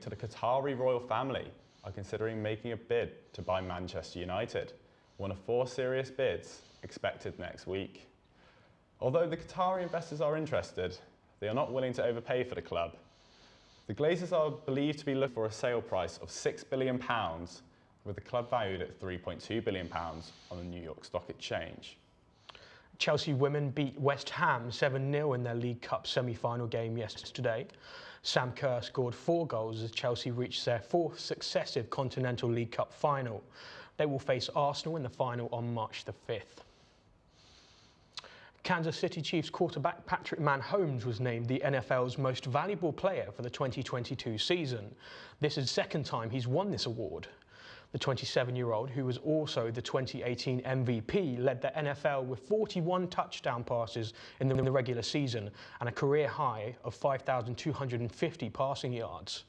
To the Qatari royal family are considering making a bid to buy Manchester United, one of 4 serious bids expected next week. Although the Qatari investors are interested, they are not willing to overpay for the club. The Glazers are believed to be looking for a sale price of £6 billion, with the club valued at £3.2 billion on the New York Stock Exchange. Chelsea women beat West Ham 7-0 in their League Cup semi-final game yesterday. Sam Kerr scored 4 goals as Chelsea reached their 4th successive Continental League Cup final. They will face Arsenal in the final on March the 5th. Kansas City Chiefs quarterback Patrick Mahomes was named the NFL's most valuable player for the 2022 season. This is the 2nd time he's won this award. The 27-year-old, who was also the 2018 MVP, led the NFL with 41 touchdown passes in the regular season and a career high of 5,250 passing yards.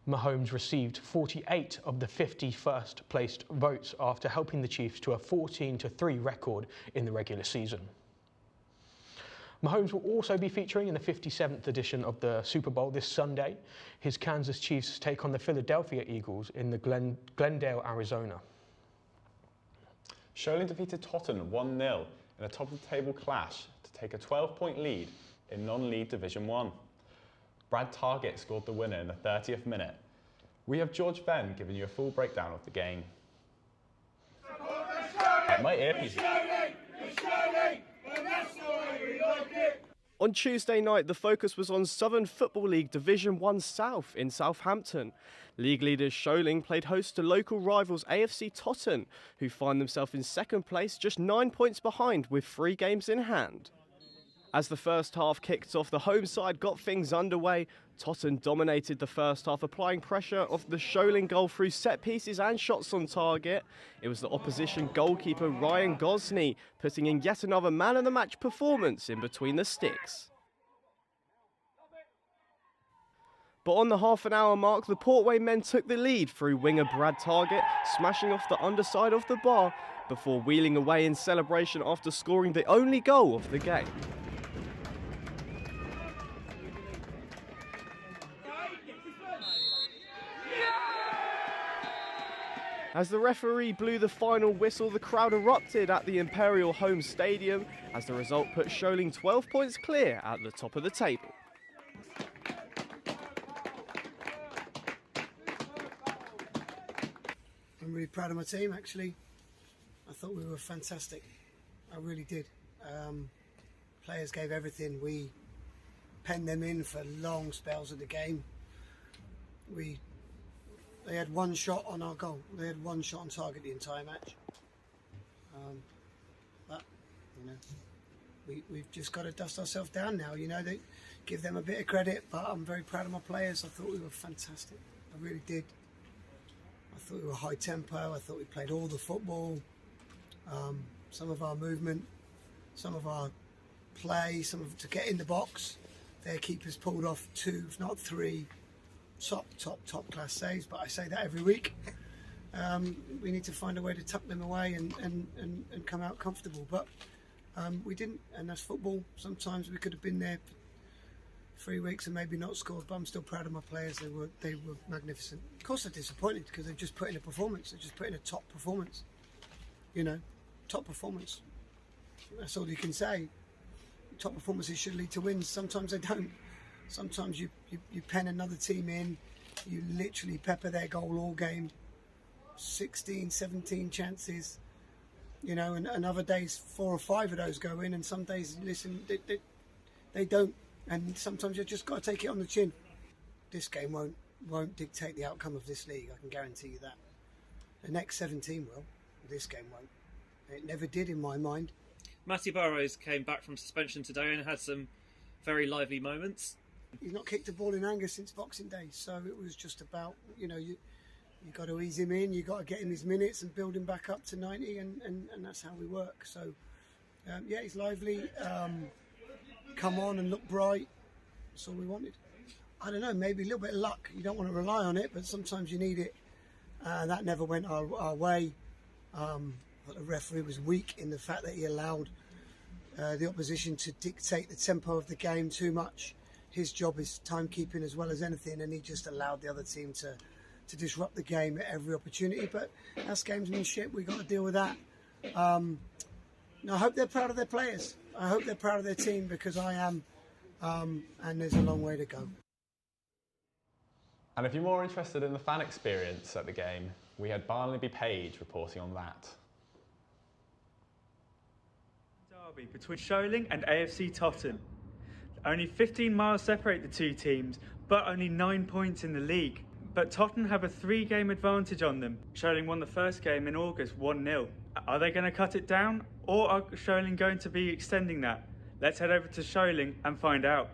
Mahomes received 48 of the 50 first-placed votes after helping the Chiefs to a 14-3 record in the regular season. Mahomes will also be featuring in the 57th edition of the Super Bowl this Sunday. His Kansas Chiefs take on the Philadelphia Eagles in the Glendale, Arizona. Solent defeated Tottenham 1-0 in a top-of-the-table clash to take a 12-point lead in non-league Division 1. Brad Targett scored the winner in the 30th minute. We have George Venn giving you a full breakdown of the game. My earpiece. On Tuesday night, the focus was on Southern Football League Division 1 South in Southampton. League leaders Solent played host to local rivals AFC Tottenham, who find themselves in 2nd place, just 9 points behind with 3 games in hand. As the first half kicked off, the home side got things underway. Tottenham dominated the first half, applying pressure off the Solent goal through set pieces and shots on target. It was the opposition goalkeeper Ryan Gosney putting in yet another man-of-the-match performance in between the sticks. But on the half-an-hour mark, the Portway men took the lead through winger Brad Targett, smashing off the underside of the bar before wheeling away in celebration after scoring the only goal of the game. As the referee blew the final whistle, the crowd erupted at the Imperial Home Stadium as the result put Solent 12 points clear at the top of the table. I'm really proud of my team, actually. I thought we were fantastic. I really did. Players gave everything. We penned them in for long spells of the game. They had 1 shot on our goal. They had 1 shot on target the entire match. But, you know, we've just got to dust ourselves down now. You know, they give them a bit of credit, but I'm very proud of my players. I thought we were fantastic. I really did. I thought we were high tempo. I thought we played all the football. Some of our movement, some of our play, to get in the box. Their keepers pulled off 2, if not 3. Top class saves, but I say that every week. We need to find a way to tuck them away and come out comfortable, but we didn't, and that's football. Sometimes we could have been there for 3 weeks and maybe not scored, but I'm still proud of my players. They were magnificent. Of course they're disappointed because they've just put in a performance. They've just put in a top performance. You know, top performance. That's all you can say. Top performances should lead to wins. Sometimes they don't. Sometimes you pen another team in, you literally pepper their goal all game, 16, 17 chances, you know, and other days 4 or 5 of those go in, and some days, listen, they don't, and sometimes you've just got to take it on the chin. This game won't dictate the outcome of this league, I can guarantee you that. The next 17 will, this game won't. It never did in my mind. Matty Burrows came back from suspension today and had some very lively moments. He's not kicked a ball in anger since Boxing Day, so it was just about, you know, you got to ease him in, you got to get him his minutes and build him back up to 90, and that's how we work. So, yeah, he's lively, come on and look bright. That's all we wanted. I don't know, maybe a little bit of luck. You don't want to rely on it, but sometimes you need it. That never went our way. But the referee was weak in the fact that he allowed the opposition to dictate the tempo of the game too much. his job is timekeeping as well as anything, and he just allowed the other team to disrupt the game at every opportunity. But that's gamesmanship. We've got to deal with that. I hope they're proud of their players. I hope they're proud of their team, because I am, and there's a long way to go. And if you're more interested in the fan experience at the game, we had Barnaby Page reporting on that. Derby between Sholing and AFC Totton. Only 15 miles separate the two teams, but only 9 points in the league. But Totton have a 3-game advantage on them. Sholing won the first game in August 1-0. Are they going to cut it down, or are Sholing going to be extending that? Let's head over to Sholing and find out.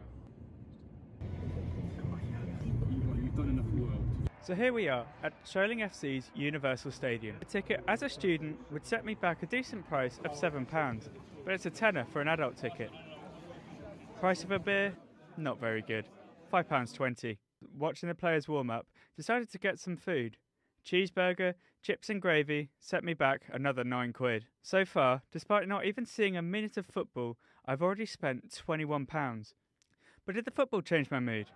So here we are at Sholing FC's Universal Stadium. A ticket as a student would set me back a decent price of £7, but it's a tenner for an adult ticket. Price of a beer? Not very good. £5.20. Watching the players warm up, decided to get some food. Cheeseburger, chips and gravy set me back another £9. So far, despite not even seeing a minute of football, I've already spent £21. But did the football change my mood?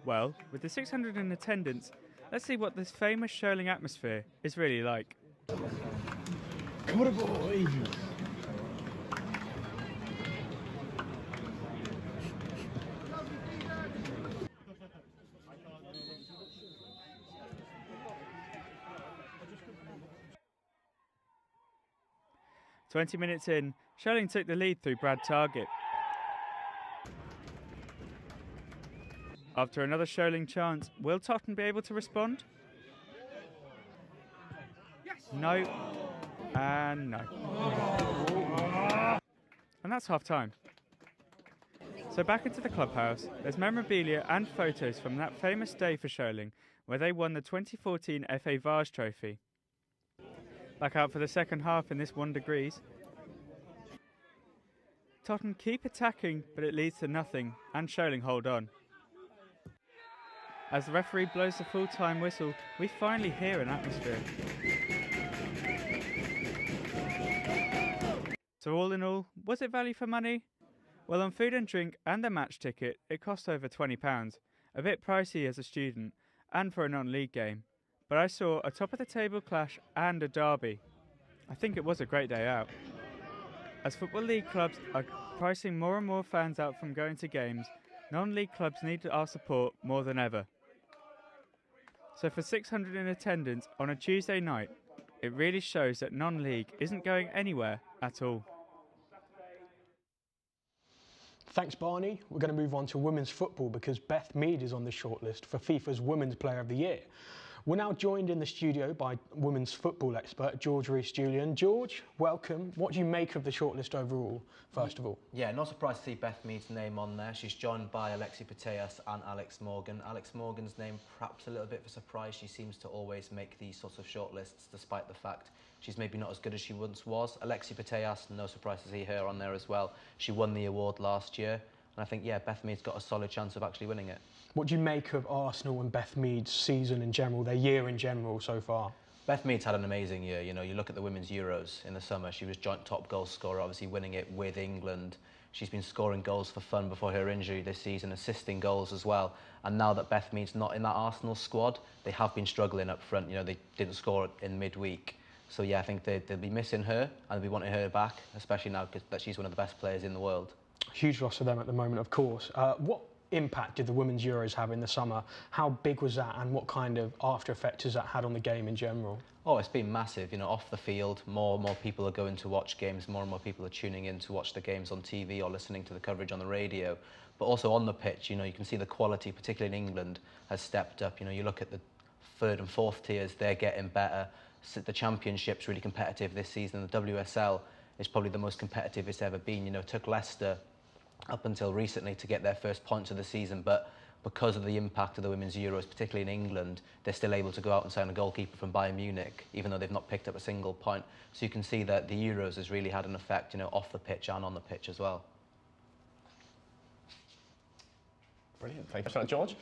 Well, with the 600 in attendance, let's see what this famous Sholing atmosphere is really like. Come on, boy! 20 minutes in, Sholing took the lead through Brad Target. After another Sholing chance, will Totton be able to respond? Yes. No. And no. And that's half time. So back into the clubhouse, there's memorabilia and photos from that famous day for Sholing, where they won the 2014 FA Vase Trophy. Back out for the second half in this 1 degrees. Tottenham keep attacking, but it leads to nothing, and Sholing hold on. As the referee blows the full-time whistle, we finally hear an atmosphere. So all in all, was it value for money? Well, on food and drink and the match ticket, it cost over £20, a bit pricey as a student, and for a non-league game. But I saw a top-of-the-table clash and a derby. I think it was a great day out. As Football League clubs are pricing more and more fans out from going to games, non-league clubs need our support more than ever. So for 600 in attendance on a Tuesday night, it really shows that non-league isn't going anywhere at all. Thanks, Barney. We're going to move on to women's football because Beth Mead is on the shortlist for FIFA's Women's Player of the Year. We're now joined in the studio by women's football expert George Rees-Julian. George, welcome. What do you make of the shortlist overall, first of all? Yeah, not surprised to see Beth Mead's name on there. She's joined by Alexi Putellas and Alex Morgan. Alex Morgan's name perhaps a little bit of a surprise. She seems to always make these sorts of shortlists despite the fact she's maybe not as good as she once was. Alexi Putellas, no surprise to see her on there as well. She won the award last year. And I think, yeah, Beth Mead's got a solid chance of actually winning it. What do you make of Arsenal and Beth Mead's season in general, their year in general so far? Beth Mead's had an amazing year. You know, you look at the Women's Euros in the summer, she was joint top goal scorer, obviously winning it with England. She's been scoring goals for fun before her injury this season, assisting goals as well. And now that Beth Mead's not in that Arsenal squad, they have been struggling up front. You know, they didn't score in midweek. So, yeah, I think they'll be missing her and they'll be wanting her back, especially now that she's one of the best players in the world. Huge loss for them at the moment, of course. What impact did the Women's Euros have in the summer? How big was that and what kind of after effect has that had on the game in general? Oh, it's been massive. You know, off the field, more and more people are going to watch games, more and more people are tuning in to watch the games on TV or listening to the coverage on the radio. But also on the pitch, you know, you can see the quality, particularly in England, has stepped up. You know, you look at the third and fourth tiers, they're getting better. The Championship's really competitive this season. The WSL is probably the most competitive it's ever been. You know, it took Leicester up until recently to get their first points of the season, but because of the impact of the Women's Euros, particularly in England, they're still able to go out and sign a goalkeeper from Bayern Munich, even though they've not picked up a single point. So you can see that the Euros has really had an effect, you know, off the pitch and on the pitch as well. Brilliant, thank you for that, George.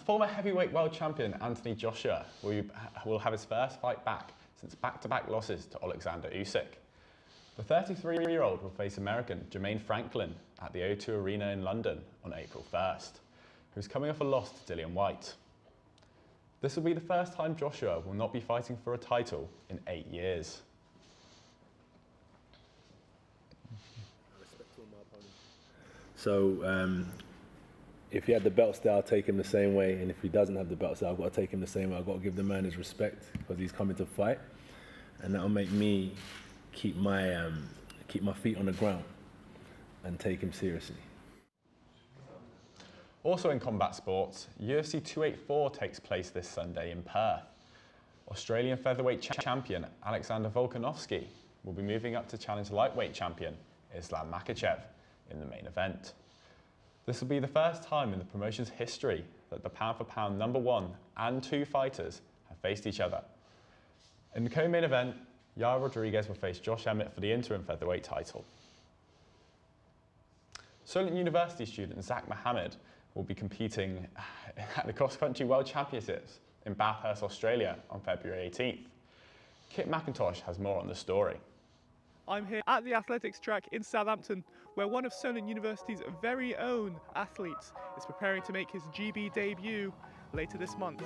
Former heavyweight world champion Anthony Joshua will have his first fight back since back-to-back losses to Alexander Usyk. The 33-year-old will face American Jermaine Franklin at the O2 Arena in London on April 1st, who's coming off a loss to Dillian White. This will be the first time Joshua will not be fighting for a title in 8 years. So if he had the belt still, I'll take him the same way, and if he doesn't have the belt still, I've got to take him the same way. I've got to give the man his respect because he's coming to fight, and that'll make me keep my feet on the ground and take him seriously. Also in combat sports, UFC 284 takes place this Sunday in Perth. Australian featherweight champion Alexander Volkanovski will be moving up to challenge lightweight champion Islam Makhachev in the main event. This will be the first time in the promotion's history that the pound-for-pound number 1 and 2 fighters have faced each other. In the co-main event, Yair Rodriguez will face Josh Emmett for the interim featherweight title. Solent University student Zach Mohammed will be competing at the cross-country World Championships in Bathurst, Australia on February 18th. Kit McIntosh has more on the story. I'm here at the athletics track in Southampton, where one of Solent University's very own athletes is preparing to make his GB debut later this month.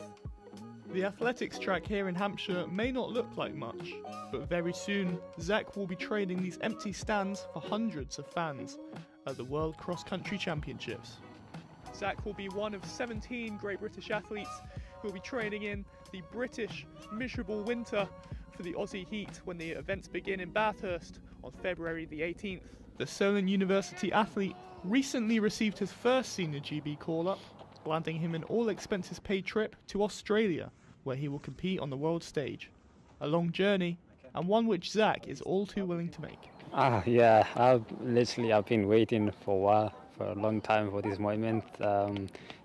The athletics track here in Hampshire may not look like much, but very soon Zach will be training these empty stands for hundreds of fans at the World Cross Country Championships. Zach will be one of 17 Great British athletes who will be training in the British miserable winter for the Aussie heat when the events begin in Bathurst on February the 18th. The Solent University athlete recently received his first senior GB call-up, landing him an all-expenses-paid trip to Australia, where he will compete on the world stage. A long journey, and one which Zach is all too willing to make. Yeah, I've been waiting for a while, for a long time for this moment.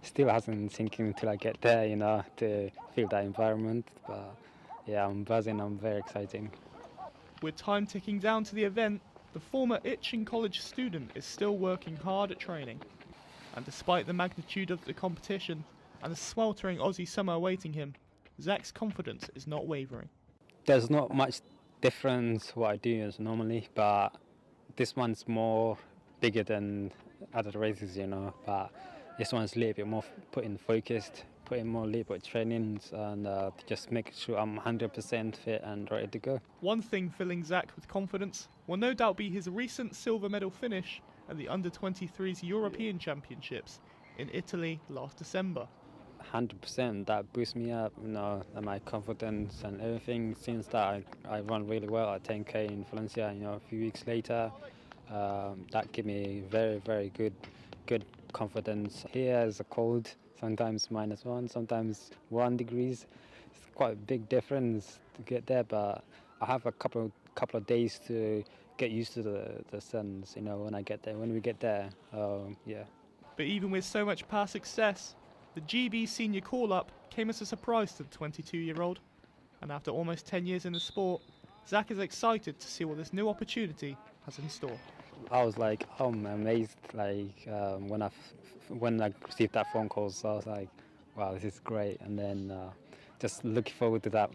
Still hasn't sunk in until I get there, to feel that environment. But yeah, I'm buzzing, I'm very excited. With time ticking down to the event, the former Itchen College student is still working hard at training. And despite the magnitude of the competition and the sweltering Aussie summer awaiting him, Zach's confidence is not wavering. There's not much difference what I do as normally, but this one's more bigger than other races, but this one's a little bit more focused, putting more little bit trainings and just make sure I'm 100% fit and ready to go. One thing filling Zach with confidence will no doubt be his recent silver medal finish at the Under-23s European Championships in Italy last December. 100%, that boosts me up, and my confidence and everything. Since that, I run really well at 10K in Valencia, a few weeks later. That gave me very, very good confidence. Here is a cold, sometimes -1, sometimes 1 degrees. It's quite a big difference to get there, but I have a couple of days to get used to the suns, when we get there, yeah. But even with so much past success, the GB senior call-up came as a surprise to the 22-year-old. And after almost 10 years in the sport, Zach is excited to see what this new opportunity has in store. I was like, I'm amazed, when I received that phone call, so I was like, wow, this is great. And then just looking forward to that,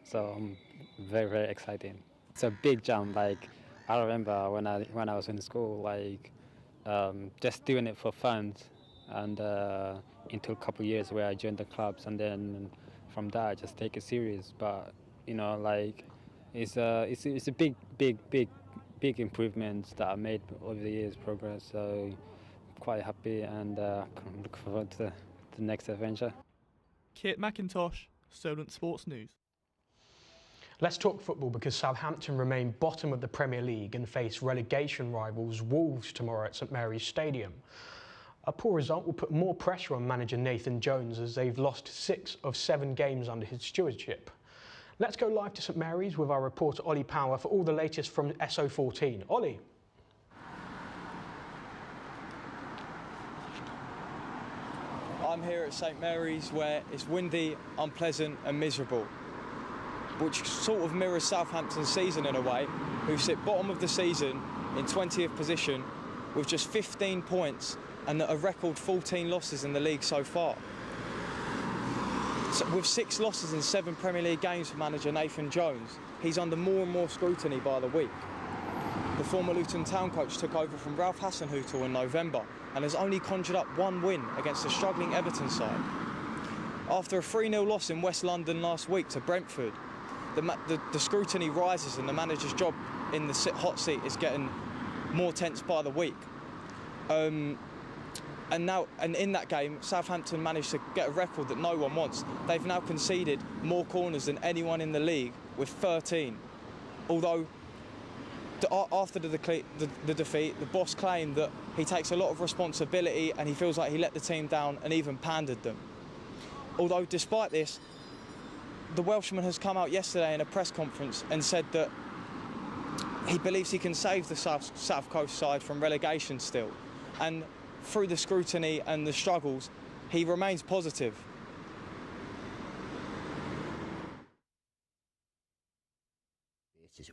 so I'm very, very excited. It's a big jump. I remember when I was in school, just doing it for fun, and until a couple of years where I joined the clubs, and then from that I just take it serious. But it's a big improvements that I made over the years, progress. So quite happy, and look forward to the next adventure. Kit McIntosh, Solent Sports News. Let's talk football, because Southampton remain bottom of the Premier League and face relegation rivals Wolves tomorrow at St Mary's Stadium. A poor result will put more pressure on manager Nathan Jones, as they've lost 6 of 7 games under his stewardship. Let's go live to St Mary's with our reporter Ollie Power for all the latest from SO14. Ollie. I'm here at St Mary's, where it's windy, unpleasant and miserable, which sort of mirrors Southampton's season in a way, who sit bottom of the season in 20th position with just 15 points and a record 14 losses in the league so far. So with 6 losses in 7 Premier League games for manager Nathan Jones, he's under more and more scrutiny by the week. The former Luton Town coach took over from Ralph Hasenhüttl in November and has only conjured up one win against the struggling Everton side. After a 3-0 loss in West London last week to Brentford, the scrutiny rises and the manager's job in the hot seat is getting more tense by the week. And in that game, Southampton managed to get a record that no one wants. They've now conceded more corners than anyone in the league, with 13. Although, after the defeat, the boss claimed that he takes a lot of responsibility and he feels like he let the team down and even pandered them. Although, despite this, the Welshman has come out yesterday in a press conference and said that he believes he can save the South Coast side from relegation still. And through the scrutiny and the struggles, he remains positive.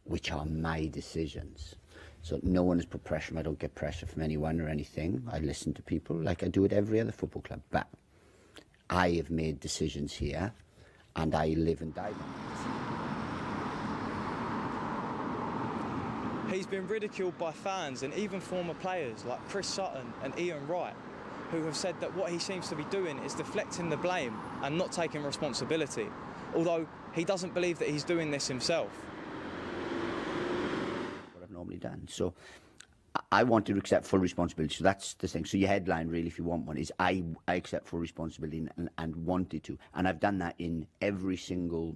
Which are my decisions. So no one has put pressure. I don't get pressure from anyone or anything. I listen to people like I do at every other football club. But I have made decisions here, and I live and die by it. He's been ridiculed by fans and even former players like Chris Sutton and Ian Wright, who have said that what he seems to be doing is deflecting the blame and not taking responsibility, although he doesn't believe that he's doing this himself. What I've normally done. So I wanted to accept full responsibility. So that's the thing. So your headline, really, if you want one, is I accept full responsibility and wanted to. And I've done that in every single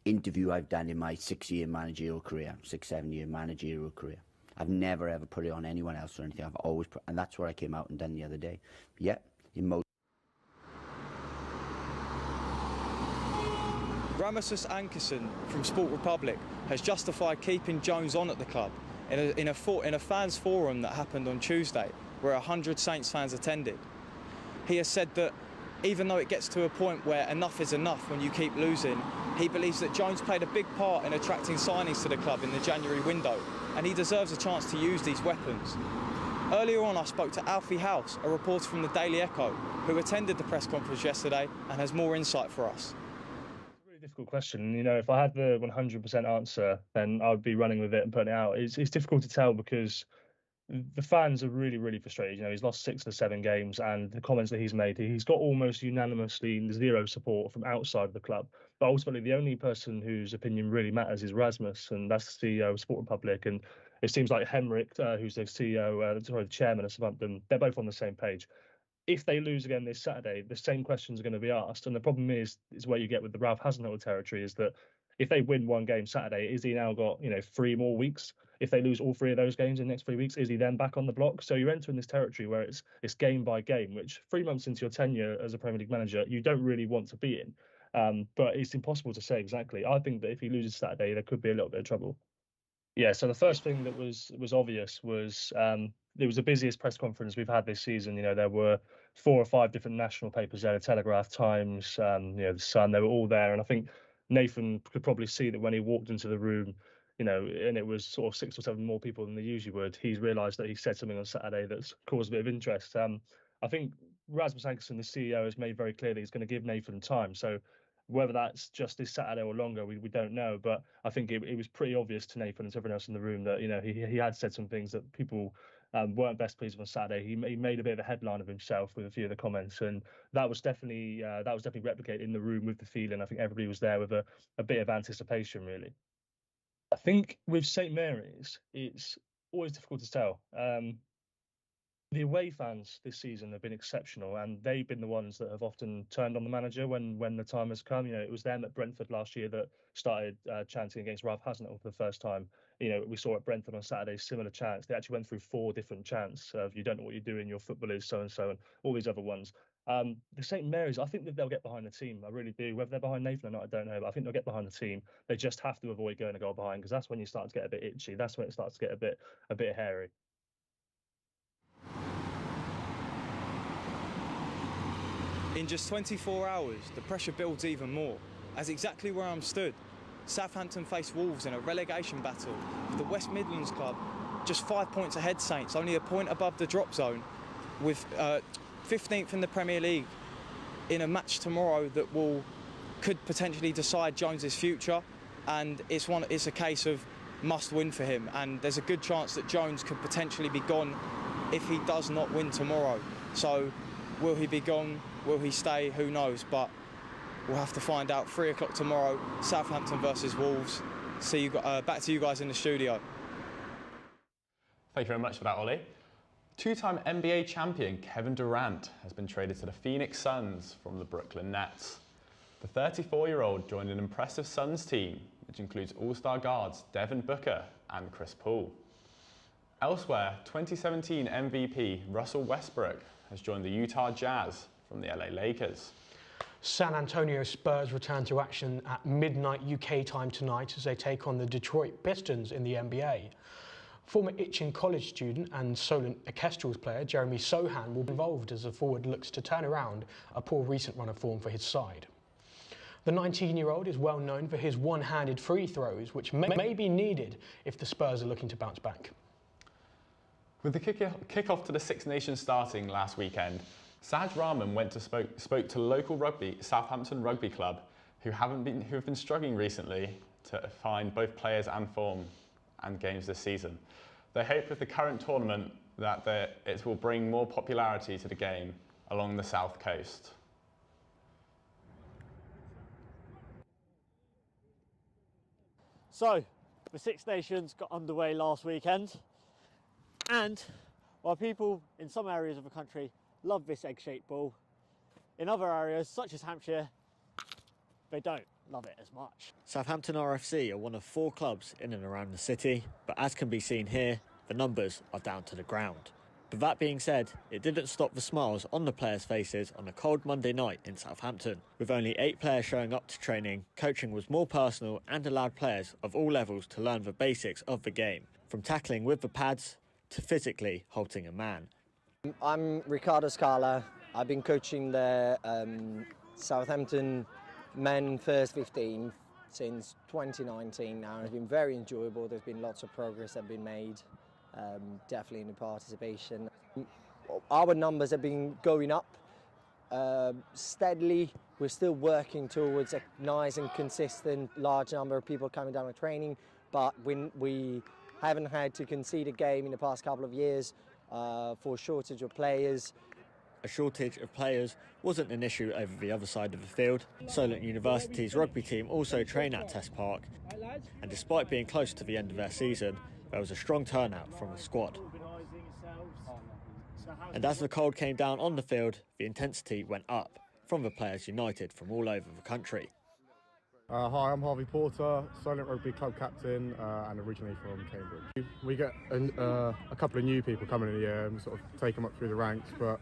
interview I've done in my 6-7-year managerial career. I've never ever put it on anyone else or anything. I've always put, and that's what I came out and done the other day. Yeah, Ramesses Ankerson from Sport Republic has justified keeping Jones on at the club in a fans forum that happened on Tuesday, where 100 Saints fans attended. He has said that even though it gets to a point where enough is enough when you keep losing, he believes that Jones played a big part in attracting signings to the club in the January window, and he deserves a chance to use these weapons. Earlier on, I spoke to Alfie House, a reporter from the Daily Echo, who attended the press conference yesterday and has more insight for us. It's a really difficult question. You know, if I had the 100% answer, then I would be running with it and putting it out. It's difficult to tell because the fans are really, really frustrated. You know, he's lost 6 of the 7 games, and the comments that he's made, he's got almost unanimously zero support from outside of the club. But ultimately, the only person whose opinion really matters is Rasmus, and that's the CEO of Sport Republic. And it seems like Henrik, who's the the chairman of Southampton, they're both on the same page. If they lose again this Saturday, the same questions are going to be asked. And the problem is where you get with the Ralph Hasenhüttl territory is that if they win one game Saturday, is he now got 3 more weeks? If they lose all 3 of those games in the next 3 weeks, is he then back on the block? So you're entering this territory where it's game by game, which 3 months into your tenure as a Premier League manager, you don't really want to be in. But it's impossible to say exactly. I think that if he loses Saturday, there could be a little bit of trouble. Yeah, so the first thing that was obvious was it was the busiest press conference we've had this season. You know, there were 4 or 5 different national papers there, the Telegraph, Times, the Sun, they were all there. And I think Nathan could probably see that when he walked into the room, and it was sort of 6 or 7 more people than they usually would, he's realised that he said something on Saturday that's caused a bit of interest. I think Rasmus Ankerson, the CEO, has made very clear that he's going to give Nathan time. So whether that's just this Saturday or longer, we don't know. But I think it was pretty obvious to Nathan and to everyone else in the room that he had said some things that people weren't best pleased with on Saturday. He made a bit of a headline of himself with a few of the comments, and that was definitely replicated in the room with the feeling. I think everybody was there with a bit of anticipation, really. I think with St Mary's, it's always difficult to tell. The away fans this season have been exceptional, and they've been the ones that have often turned on the manager when the time has come. It was them at Brentford last year that started chanting against Ralph Hasenhüttl for the first time. We saw at Brentford on Saturday similar chants. They actually went through 4 different chants of "you don't know what you're doing, your football is so and so," and all these other ones. The St Mary's, I think that they'll get behind the team. I really do. Whether they're behind Nathan or not, I don't know. But I think they'll get behind the team. They just have to avoid going a goal behind, because that's when you start to get a bit itchy. That's when it starts to get a bit hairy. In just 24 hours, the pressure builds even more, as exactly where I'm stood, Southampton face Wolves in a relegation battle, with the West Midlands club just 5 points ahead Saints, only a point above the drop zone, with 15th in the Premier League, in a match tomorrow that could potentially decide Jones's future. And it's a case of must win for him, and there's a good chance that Jones could potentially be gone if he does not win tomorrow. So will he be gone? Will he stay? Who knows? But we'll have to find out. 3 o'clock tomorrow, Southampton versus Wolves. See you. Back to you guys in the studio. Thank you very much for that, Ollie. Two-time NBA champion Kevin Durant has been traded to the Phoenix Suns from the Brooklyn Nets. The 34-year-old joined an impressive Suns team, which includes all-star guards Devin Booker and Chris Paul. Elsewhere, 2017 MVP Russell Westbrook has joined the Utah Jazz from the LA Lakers. San Antonio Spurs return to action at midnight UK time tonight as they take on the Detroit Pistons in the NBA. Former Itchen College student and Solent Orchestrals player Jeremy Sohan will be involved as the forward looks to turn around a poor recent run of form for his side. The 19-year-old is well known for his one-handed free throws, which may be needed if the Spurs are looking to bounce back. With the kick-off to the Six Nations starting last weekend, Saj Rahman spoke to local Southampton Rugby Club, who have been struggling recently to find both players and form and games this season. They hope with the current tournament that it will bring more popularity to the game along the south coast. So, the Six Nations got underway last weekend, and while people in some areas of the country love this egg-shaped ball, in other areas, such as Hampshire, they don't love it as much. Southampton RFC are one of 4 clubs in and around the city, but as can be seen here, the numbers are down to the ground. But that being said, it didn't stop the smiles on the players' faces on a cold Monday night in Southampton. With only 8 players showing up to training, coaching was more personal and allowed players of all levels to learn the basics of the game, from tackling with the pads to physically halting a man. I'm Ricardo Scala. I've been coaching the Southampton men first 15 since 2019 now, and it's been very enjoyable. There's been lots of progress that have been made, definitely in the participation. Our numbers have been going up steadily. We're still working towards a nice and consistent large number of people coming down to training, but we haven't had to concede a game in the past couple of years for shortage of players. A shortage of players wasn't an issue over the other side of the field. Solent University's rugby team also train at Test Park, and despite being close to the end of their season, there was a strong turnout from the squad. And as the cold came down on the field, the intensity went up from the players united from all over the country. Hi, I'm Harvey Porter, Solent Rugby Club captain and originally from Cambridge. We get a couple of new people coming in the year and sort of take them up through the ranks, but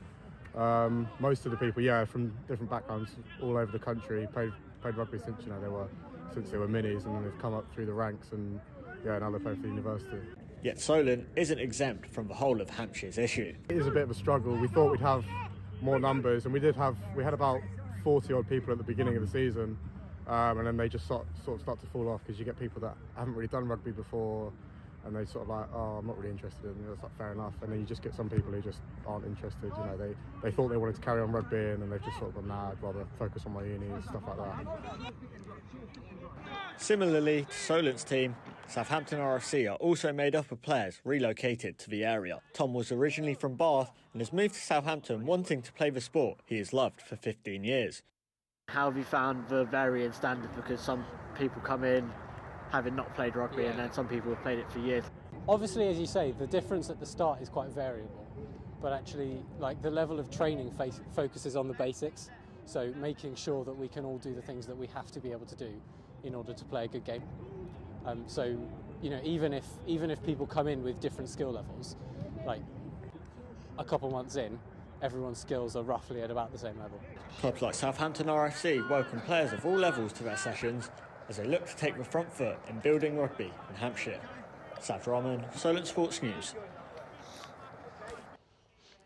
most of the people, from different backgrounds all over the country, played rugby since they were minis, and then they've come up through the ranks and now they play for the university. Yet Solent isn't exempt from the whole of Hampshire's issue. It is a bit of a struggle. We thought we'd have more numbers, and we had about 40 odd people at the beginning of the season, and then they just sort of start to fall off because you get people that haven't really done rugby before, and they sort of like, oh, I'm not really interested in it. It's like, fair enough. And then you just get some people who just aren't interested. They thought they wanted to carry on rugby, and then they've just sort of gone, nah, I'd rather focus on my uni and stuff like that. Similarly to Solent's team, Southampton RFC are also made up of players relocated to the area. Tom was originally from Bath and has moved to Southampton wanting to play the sport he has loved for 15 years. How have you found the varying standard? Because some people come in having not played rugby, and then some people have played it for years. Obviously, as you say, the difference at the start is quite variable, but actually, like, the level of training focuses on the basics, so making sure that we can all do the things that we have to be able to do in order to play a good game. So, even if people come in with different skill levels, like a couple months in, everyone's skills are roughly at about the same level. Clubs like Southampton RFC welcome players of all levels to their sessions as they look to take the front foot in building rugby in Hampshire. Saj Rahman, Solent Sports News.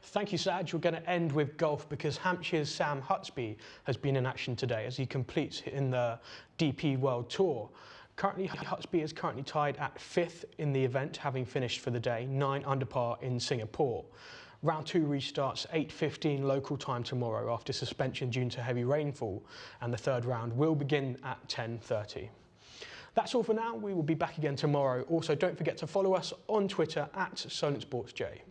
Thank you, Saj. We're going to end with golf because Hampshire's Sam Hutsby has been in action today as he completes in the DP World Tour. Currently, Hutsby is currently tied at 5th in the event, having finished for the day 9 under par in Singapore. Round 2 restarts 8:15 local time tomorrow after suspension due to heavy rainfall, and the third round will begin at 10:30. That's all for now. We will be back again tomorrow. Also, don't forget to follow us on Twitter @SolentSportsJ.